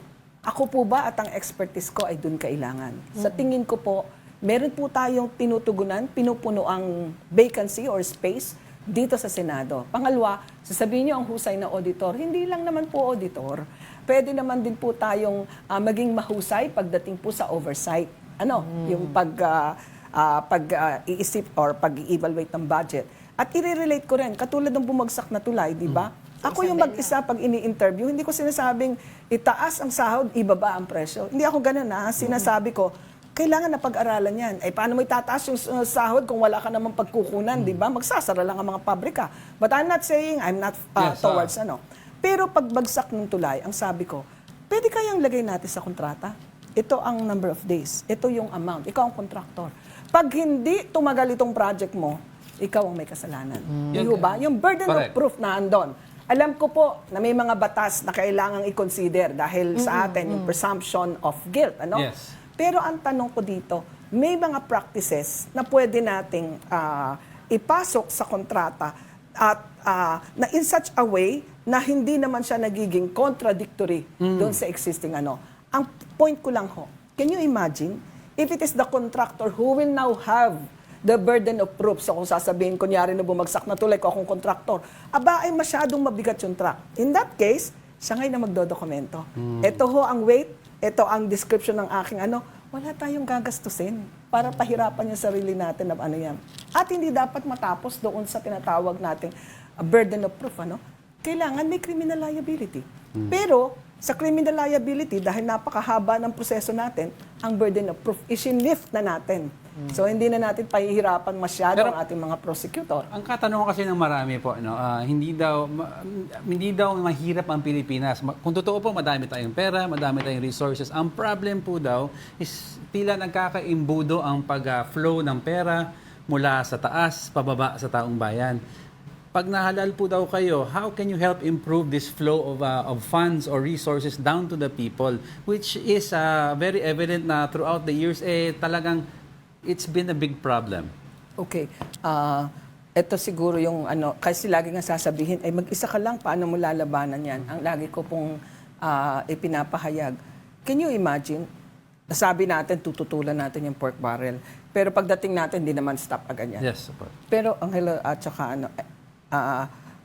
ako po ba at ang expertise ko ay dun kailangan? Sa tingin ko po, meron po tayong tinutugunan, pinupuno ang vacancy or space dito sa Senado. Pangalawa, sasabihin niyo ang husay na auditor, hindi lang naman po auditor. Pwede naman din po tayong maging mahusay pagdating po sa oversight. Yung pag-iisip or pag-evaluate ng budget. At i-relate ko rin, katulad ng bumagsak na tulay, di ba? Ako yung mag-isa pag ini-interview, hindi ko sinasabing itaas ang sahod, ibaba ang presyo. Hindi ako ganun Sinasabi ko, kailangan na pag-aralan yan. Paano mo itataas yung sahod kung wala ka namang pagkukunan, di ba? Magsasara lang ang mga pabrika. But I'm not saying I'm not towards Pero pagbagsak ng tulay, ang sabi ko, pwede kayang lagay natin sa kontrata? Ito ang number of days. Ito yung amount. Ikaw ang contractor. Pag hindi tumagal itong project mo, ikaw ang may kasalanan. Ba? Yung burden of proof na andon. Alam ko po na may mga batas na kailangang i-consider dahil sa atin yung presumption of guilt. Yes. Pero ang tanong ko dito, may mga practices na pwede nating ipasok sa kontrata at na in such a way na hindi naman siya nagiging contradictory doon sa existing Ang point ko lang can you imagine if it is the contractor who will now have the burden of proof. So kung sasabihin, kunyari na bumagsak na tulay ko akong kontraktor, ay masyadong mabigat yung truck. In that case, siya ngayon na magdodokumento. Ito ang weight, ito ang description ng aking wala tayong gagastusin para pahirapan yung sarili natin ng yan. At hindi dapat matapos doon sa tinatawag nating burden of proof. Kailangan may criminal liability. Pero sa criminal liability, dahil napakahaba ng proseso natin, ang burden of proof, isinlift na natin So hindi na natin pahihirapan masyado ang ating mga prosecutor. Ang katanungan kasi ng marami po, hindi daw mahirap ang Pilipinas. Kung totoo po, madami tayong pera, madami tayong resources. Ang problem po daw is tila nagkakaimbudo ang pag-flow ng pera mula sa taas, pababa sa taong bayan. Pag nahalal po daw kayo, how can you help improve this flow of funds or resources down to the people? Which is very evident na throughout the years, talagang it's been a big problem. Okay. Ito siguro yung kasi lagi nga sasabihin, ay mag-isa ka lang, paano mo lalabanan yan? Ang lagi ko pong ipinapahayag. Can you imagine, nasabi natin, tututulan natin yung pork barrel. Pero pagdating natin, hindi naman stop agad yan. Yes, support. Pero, Angelo, at saka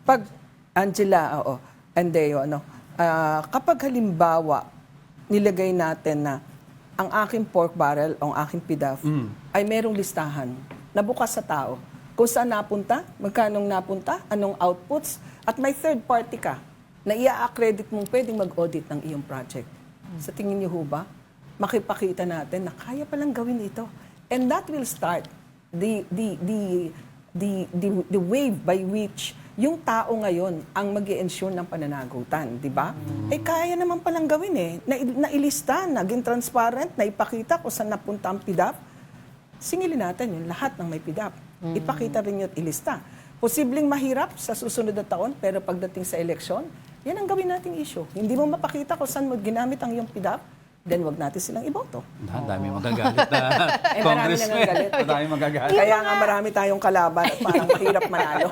pag Angela, Andeo, kapag halimbawa, nilagay natin na ang aking pork barrel o ang aking PDAF ay merong listahan na bukas sa tao. Kung saan napunta, magkanong napunta, anong outputs, at may third party ka na i-accredit mong pwedeng mag-audit ng iyong project. Sa tingin niyo ho ba, makipakita natin na kaya palang gawin ito. And that will start the wave by which yung tao ngayon ang mag-i-ensure ng pananagutan, di ba? Kaya naman palang gawin nailista, naging transparent, naipakita kung saan napunta ang PDAP. Singilin natin yung lahat ng may PDAP. Ipakita rin yun at ilista. Posibleng mahirap sa susunod na taon, pero pagdating sa eleksyon, yan ang gawin nating issue. Hindi mo mapakita kung saan mo ginamit ang iyong PDAP, then wag natin silang iboto. Dami magagalit na congressman. Marami magagalit. Kaya nga marami tayong kalaban at parang mahirap manalo.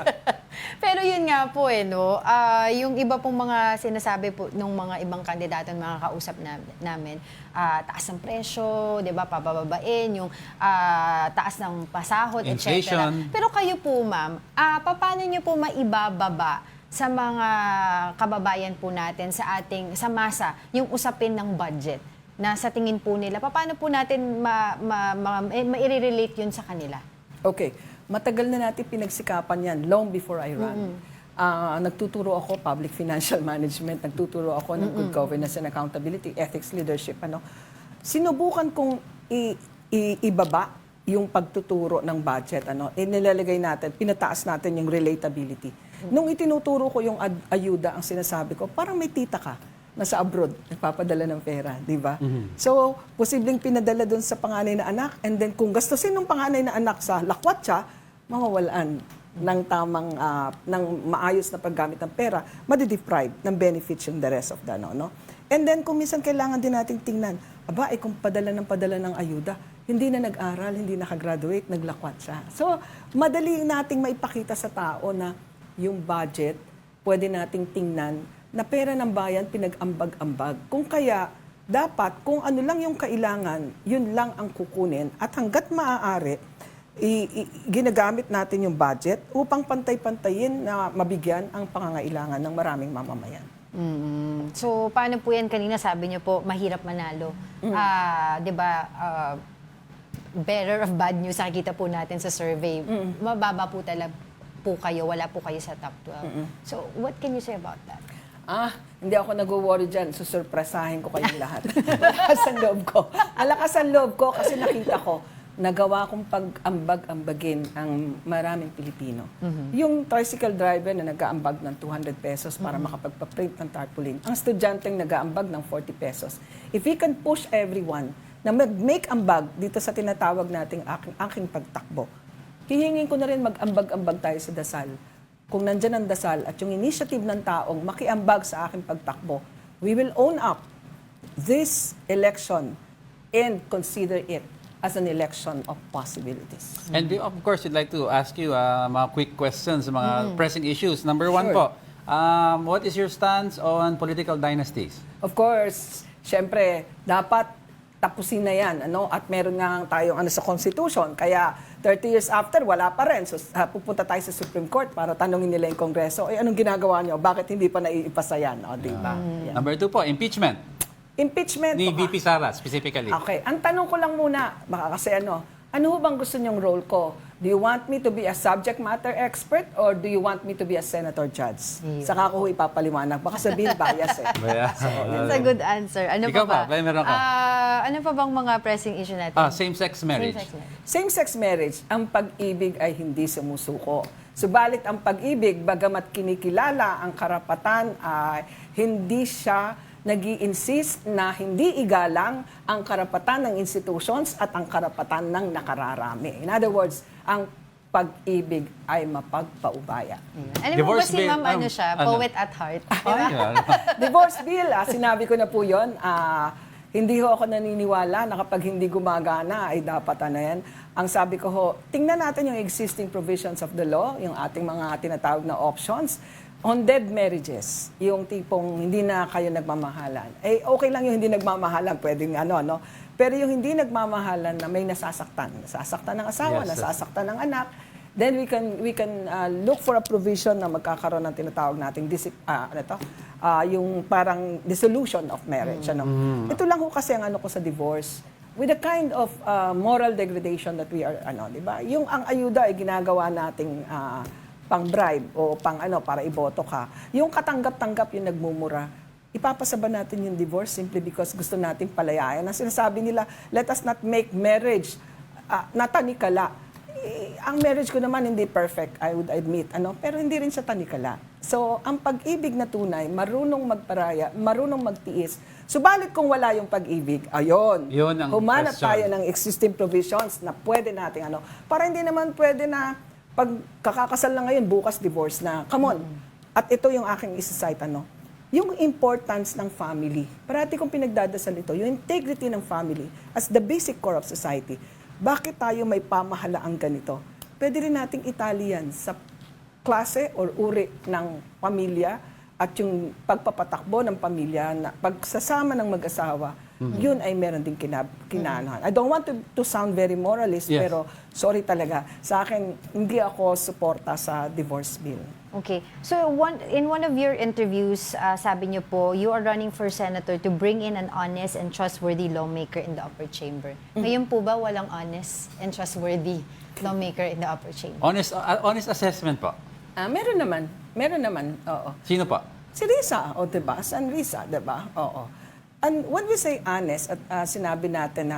Pero yun nga po yung iba pong mga sinasabi po ng mga ibang kandidato na mga kausap namin, taas ng presyo, 'di ba, pabababain yung taas ng pasahod, etc. Pero kayo po, ma'am, paano niyo po maibababa sa mga kababayan po natin sa masa yung usapin ng budget na sa tingin po nila, paano po natin ma-relate yun sa kanila? Okay. Matagal na natin pinagsikapan yan, long before I ran. Nagtuturo ako public financial management, nagtuturo ako ng good governance and accountability, ethics, leadership. Sinubukan kong ibaba yung pagtuturo ng budget. Nilalagay natin, pinataas natin yung relatability. Nung itinuturo ko yung ayuda, ang sinasabi ko, parang may tita ka nasa abroad, nagpapadala ng pera, di ba? So, posibleng pinadala doon sa panganay na anak, and then kung gastusin ng panganay na anak sa lakwatsa, mawawalan ng tamang, ng maayos na paggamit ng pera, madideprive ng benefits yung the rest of the And then, kung minsan kailangan din nating tingnan, kung padala ng ayuda, hindi na nag-aral, hindi nakagraduate, naglakwat siya. So, madali nating maipakita sa tao na yung budget, pwede nating tingnan na pera ng bayan pinag-ambag-ambag. Kung kaya, dapat kung ano lang yung kailangan, yun lang ang kukunin at hanggat maaari, ginagamit natin yung budget upang pantay-pantayin na mabigyan ang pangangailangan ng maraming mamamayan. So, paano po yan? Kanina sabi niyo po, mahirap manalo. Di ba, bearer of bad news, nakikita po natin sa survey, mababa po talaga po kayo, wala po kayo sa top 12. So, what can you say about that? Hindi ako nag-worry dyan. Susurpresahin ko kayong lahat. Malakas ang loob ko. Malakas ang loob ko kasi nakita ko, nagawa kong pag-ambag-ambagin ang maraming Pilipino. Yung tricycle driver na nag-aambag ng 200 pesos para makapagpa-print ng tarpaulin. Ang estudyanteng nag-aambag ng 40 pesos. If we can push everyone na mag-make ambag dito sa tinatawag nating aking pagtakbo, hihingin ko na rin mag-ambag-ambag tayo sa dasal. Kung nandyan ang dasal at yung initiative ng taong makiambag sa aking pagtakbo, we will own up this election and consider it as an election of possibilities. And of course, we'd like to ask you mga quick questions, mga pressing issues. Number one po, what is your stance on political dynasties? Of course, syempre, dapat tapusin na yan, at meron nga tayong sa Constitution, kaya 30 years after, wala pa rin. So, pupunta tayo sa Supreme Court para tanungin nila yung Kongreso, anong ginagawa nyo? Bakit hindi pa naiipasa yan? Diba? Number two po, impeachment. Impeachment. Ni VP Sara, specifically. Okay. Ang tanong ko lang muna, baka kasi ano bang gusto nyong role ko? Do you want me to be a subject matter expert or do you want me to be a senator judge? Saka ko ipapaliwanag. Baka sabihin bias eh. That's a good answer. Ano Ikaw pa ba? ba? Meron ka? Ano pa bang mga pressing issue natin? Same-sex marriage. Same-sex marriage, ang pag-ibig ay hindi sumusuko. Subalit ang pag-ibig, bagamat kinikilala ang karapatan, ay hindi siya nag-i-insist na hindi igalang ang karapatan ng institutions at ang karapatan ng nakararami. In other words, ang pag-ibig ay mapagpaubaya. Alam mo ba si ma'am, poet at heart? Divorce bill, sinabi ko na po yun. Hindi ho ako naniniwala na kapag hindi gumagana ay dapat yan. Ang sabi ko ho, tingnan natin yung existing provisions of the law, yung ating mga tinatawag na options. On dead marriages, yung tipong hindi na kayo nagmamahalan. Eh, okay lang yung hindi nagmamahalan, pwedeng no? Pero yung hindi nagmamahalan na may nasasaktan. Nasasaktan ng asawa, nasasaktan ng anak, then we can look for a provision na magkakaroon ng tinatawag nating yung parang dissolution of marriage. Ito lang ho kasi ang ko sa divorce. With the kind of moral degradation that we are, di ba? Yung ang ayuda ay ginagawa nating pang-bribe o para iboto ka. Yung katanggap-tanggap yung nagmumura, ipapasaba natin yung divorce simply because gusto natin palayain. Ang sinasabi nila, let us not make marriage natanikala. Ang marriage ko naman hindi perfect, I would admit, pero hindi rin siya tanikala. So, ang pag-ibig na tunay, marunong magparaya, marunong magtiis. Subalit kung wala yung pag-ibig, humanap tayo ng existing provisions na pwede natin para hindi naman pwede na pag kakakasal na ngayon, bukas divorce na. Come on. At ito yung aking isa-cite, yung importance ng family. Parati kong pinagdadasal ito, yung integrity ng family as the basic core of society. Bakit tayo may pamahalaang ganito? Pwede rin nating Italian sa klase or uri ng pamilya at yung pagpapatakbo ng pamilya na pagsasama ng mag-asawa, yun ay meron din kinanahan. I don't want to sound very moralist, pero sorry talaga, sa akin, hindi ako suporta sa divorce bill. Okay. So in one of your interviews, sabi niyo po, you are running for senator to bring in an honest and trustworthy lawmaker in the upper chamber. Ngayon po ba walang honest and trustworthy lawmaker in the upper chamber? Honest assessment po? Meron naman, oo. Sino po? Si Risa, diba? San Risa, diba? Oo. And when we say honest, at sinabi natin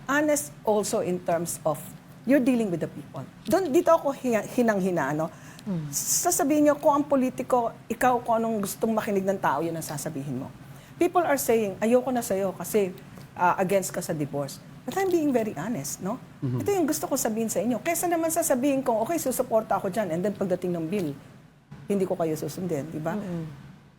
honest also in terms of you're dealing with the people. Dito ako hinang-hina, sasabihin niyo, kung ang politiko, ikaw kung anong gustong makinig ng tao, yun ang sasabihin mo. People are saying, ayoko na sa'yo kasi against ka sa divorce. But I'm being very honest, no? Ito yung gusto ko sabihin sa inyo. Kesa naman sasabihin ko, okay, susuporta ako dyan, and then pagdating ng bill, hindi ko kayo susundin, di ba?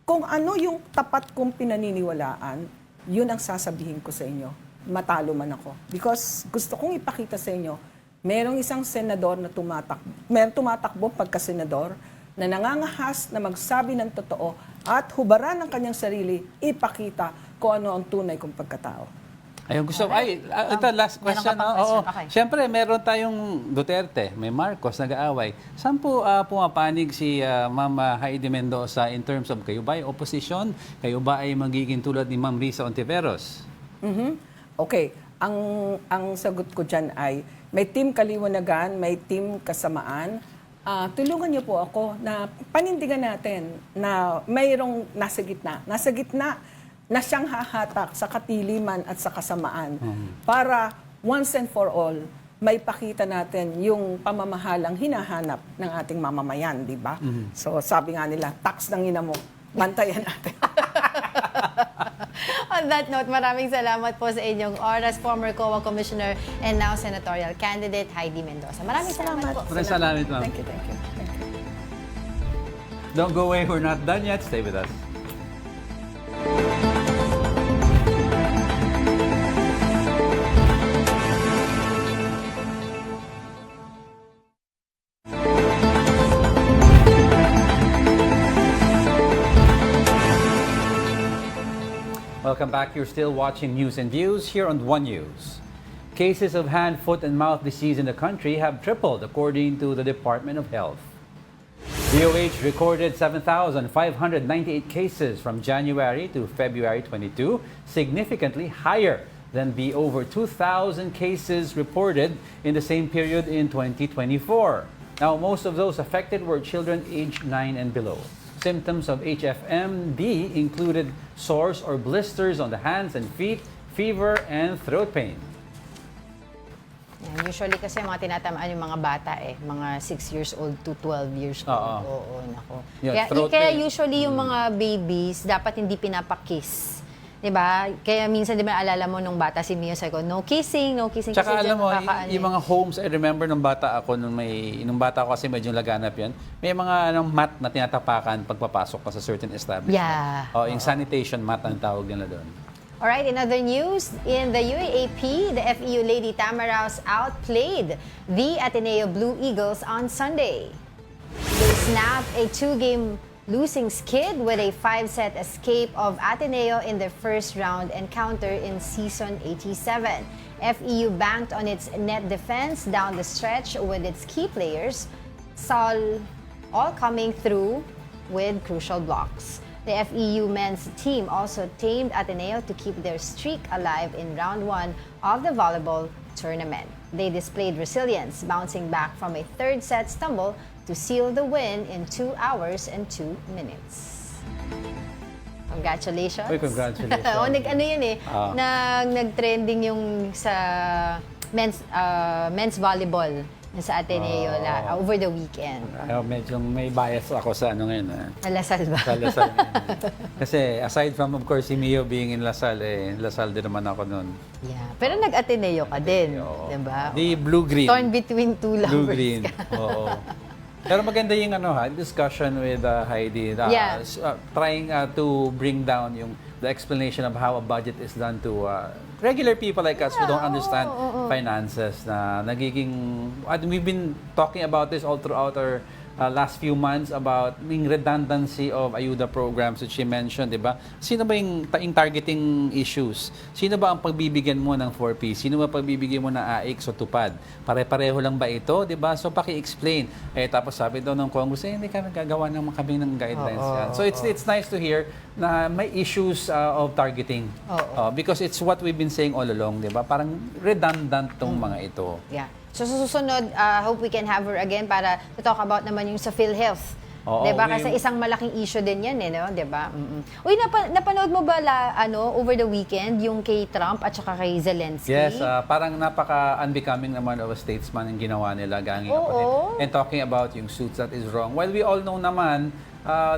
Kung ano yung tapat kong pinaniniwalaan, yun ang sasabihin ko sa inyo. Matalo man ako. Because gusto kong ipakita sa inyo, merong isang senador na tumatakbo pagka-senador na nangangahas na magsabi ng totoo at hubaran ng kanyang sarili, ipakita kung ano ang tunay kong pagkatao. Ayun, ito last question. Okay. Siyempre, meron tayong Duterte, may Marcos, nag-aaway. Saan po pumapanig si Ma'am Heidi Mendoza in terms of kayo ba ay opposition? Kayo ba ay magiging tulad ni Ma'am Risa Ontiveros? Okay. Ang sagot ko dyan ay may team kaliwanagan, may team kasamaan. Tulungan niyo po ako na panindigan natin na mayroong nasa gitna na siyang hahatak sa katiliman at sa kasamaan para once and for all, may pakita natin yung pamamahalang hinahanap ng ating mamamayan, di ba? So sabi nga nila, tax ng ina mo, bantayan natin. On that note, maraming salamat po sa inyong oras, former COA Commissioner and now senatorial candidate Heidi Mendoza. Maraming salamat po. Maraming salamat, ma'am. Thank you. Don't go away, we're not done yet. Stay with us. Welcome back. You're still watching News and Views here on One News. Cases of hand, foot, and mouth disease in the country have tripled, according to the Department of Health. DOH recorded 7,598 cases from January to February 22, significantly higher than the over 2,000 cases reported in the same period in 2024. Now, most of those affected were children aged 9 and below. Symptoms of HFMD included sores or blisters on the hands and feet, fever, and throat pain. Yan, usually kasi mga tinatamaan yung mga bata mga 6 years old to 12 years old. Oo, nako. Yeah, Kaya usually yung mga babies dapat hindi pinapakiss. 'Di ba? Kaya minsan 'di ba alala mo nung bata si Mio, sabi ko, no kissing. Tsaka kasi alam mo, nakakaano yung mga homes, I remember nung bata ako, nung bata ako kasi medyo laganap yan, may mga mat na tinatapakan pagpapasok ka sa certain establishment. Yeah. Yung sanitation mat ang tawag nila doon. Alright, in other news, in the UAAP, the FEU Lady Tamaraws outplayed the Ateneo Blue Eagles on Sunday. They snapped a 2-game losing skid with a 5-set escape of Ateneo in their first round encounter in season 87. FEU banked on its net defense down the stretch with its key players, all coming through with crucial blocks. The FEU men's team also tamed Ateneo to keep their streak alive in round 1 of the volleyball tournament. They displayed resilience, bouncing back from a third-set stumble to seal the win in 2 hours and 2 minutes. Congratulations. Uy, congratulations. Ano yun nag-trending yung sa men's volleyball sa Ateneo over the weekend. Medyo may bias ako sa ngayon. Sa Lasal ba? Sa Lasal. Kasi aside from, of course, si Mio being in Lasal, Lasal din naman ako noon. Yeah. Pero nag-Ateneo ka din, di ba? Di blue-green. Torn between two lovers. Blue-green, oo. Pero maganda yung discussion with Heidi. Trying to bring down the explanation of how a budget is done to regular people like us who don't understand finances. We've been talking about this all throughout our last few months about yung redundancy of ayuda programs that she mentioned, di ba? Sino ba yung targeting issues? Sino ba ang pagbibigyan mo ng 4P? Sino ba pagbibigyan mo ng AIC o tupad? Pare-pareho lang ba ito, di ba? So paki-explain. Tapos sabi daw ng Congress, hindi kami gagawa ng kami ng guidelines yan. So it's nice to hear na may issues of targeting. Because it's what we've been saying all along, di ba? Parang redundant tong mga ito. Yeah. So sa susunod, hope we can have her again para to talk about naman yung sa PhilHealth. Diba? Kasi isang malaking issue din yan, no? Diba? Uy, napanood mo ba over the weekend yung kay Trump at saka kay Zelensky? Yes, parang napaka-unbecoming naman of a statesman yung ginawa nila, ganging kapatid. And talking about yung suits that is wrong. While we all know naman,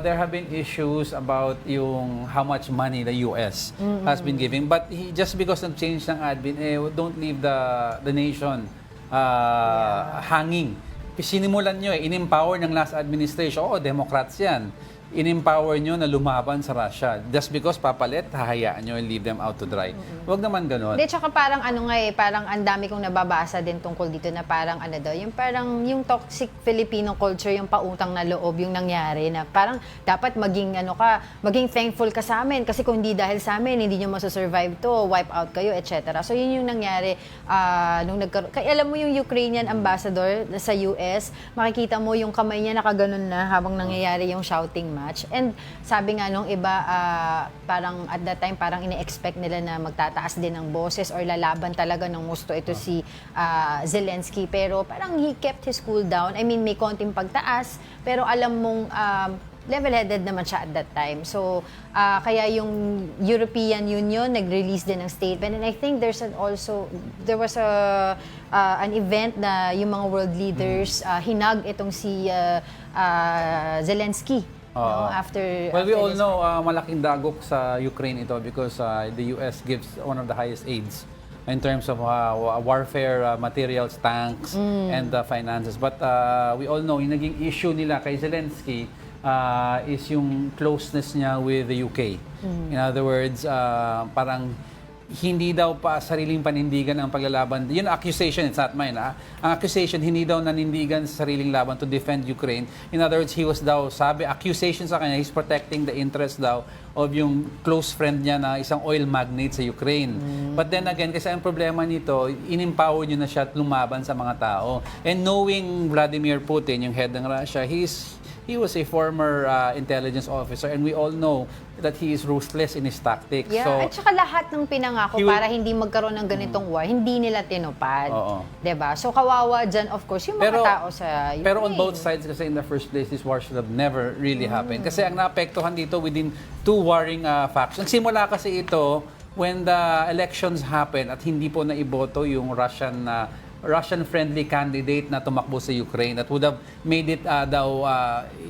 there have been issues about yung how much money the US has been giving. But just because ng change ng admin, don't leave the nation hanging. Sinimulan nyo in-empower ng last administration. Democrats yan. In-empower nyo na lumaban sa Russia. Just because papalit, hahayaan nyo and leave them out to dry. Huwag naman ganun. Hindi, tsaka parang parang ang dami kong nababasa din tungkol dito na parang yung toxic Filipino culture, yung pautang na loob, yung nangyari na parang dapat maging thankful ka sa amin kasi kung hindi dahil sa amin, hindi nyo masasurvive to, wipe out kayo, etc. So yun yung nangyari nung nagkaroon. Kaya alam mo yung Ukrainian ambassador sa US, makikita mo yung kamay niya nakaganon na habang nangyayari yung shouting match. And sabi nga nung iba, parang at that time, parang ine-expect nila na magtataas din ng boses or lalaban talaga ng gusto ito si Zelensky. Pero parang he kept his cool down. I mean, may konting pagtaas, pero alam mong level-headed naman siya at that time. So, kaya yung European Union nag-release din ng statement. And I think there was an event na yung mga world leaders hinag itong si Zelensky. After we all know malaking dagok sa Ukraine ito because the US gives one of the highest aids in terms of warfare materials, tanks, and finances. But we all know, yung naging issue nila kay Zelensky is yung closeness niya with the UK. In other words, parang hindi daw pa sariling panindigan ang paglalaban. Yun accusation, it's not mine. Ang accusation, hindi daw nanindigan sa sariling laban to defend Ukraine. In other words, he was daw, accusation sa kanya, he's protecting the interest daw of yung close friend niya na isang oil magnate sa Ukraine. But then again, kasi ang problema nito, in-empower niyo na siya at lumaban sa mga tao. And knowing Vladimir Putin, yung head ng Russia, he's he was a former intelligence officer, and we all know that he is ruthless in his tactics. Yeah, So, at saka lahat ng pinangako He will- para hindi magkaroon ng ganitong war, hindi nila tinupad. Oo. 'Di ba? So kawawa dyan, of course, yung mga tao sa Ukraine. Pero on both sides kasi in the first place, this war should have never really happened. Kasi ang naapektuhan dito within two warring factions. Simula kasi ito when the elections happened at hindi po naiboto yung Russian-friendly candidate na tumakbo sa Ukraine that would have made it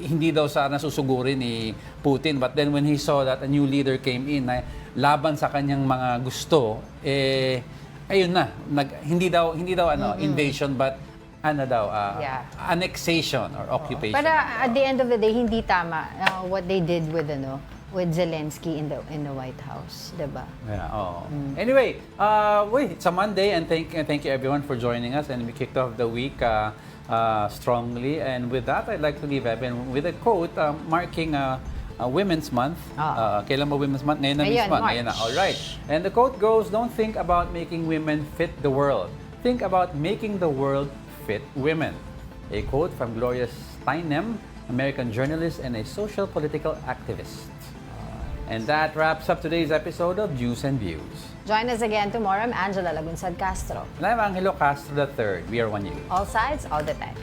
hindi daw sana susugurin ni Putin. But then when he saw that a new leader came in na laban sa kanyang mga gusto, ayun na, hindi daw invasion but annexation or occupation. Pero at the end of the day, hindi tama what they did with Zelensky in the White House, 'di ba? Yeah. Oh. Anyway, it's a Monday, and thank you everyone for joining us. And we kicked off the week strongly. And with that, I'd like to leave Evan with a quote marking Women's Month. Kailan ba Women's Month? Ngayon na mismo. Ngayon na. All right. And the quote goes, "Don't think about making women fit the world. Think about making the world fit women." A quote from Gloria Steinem, American journalist and a social political activist. And that wraps up today's episode of Views and Views. Join us again tomorrow. I'm Angela Lagunsad Castro. And I'm Angelo Castro III. We are one you. All sides, all the time.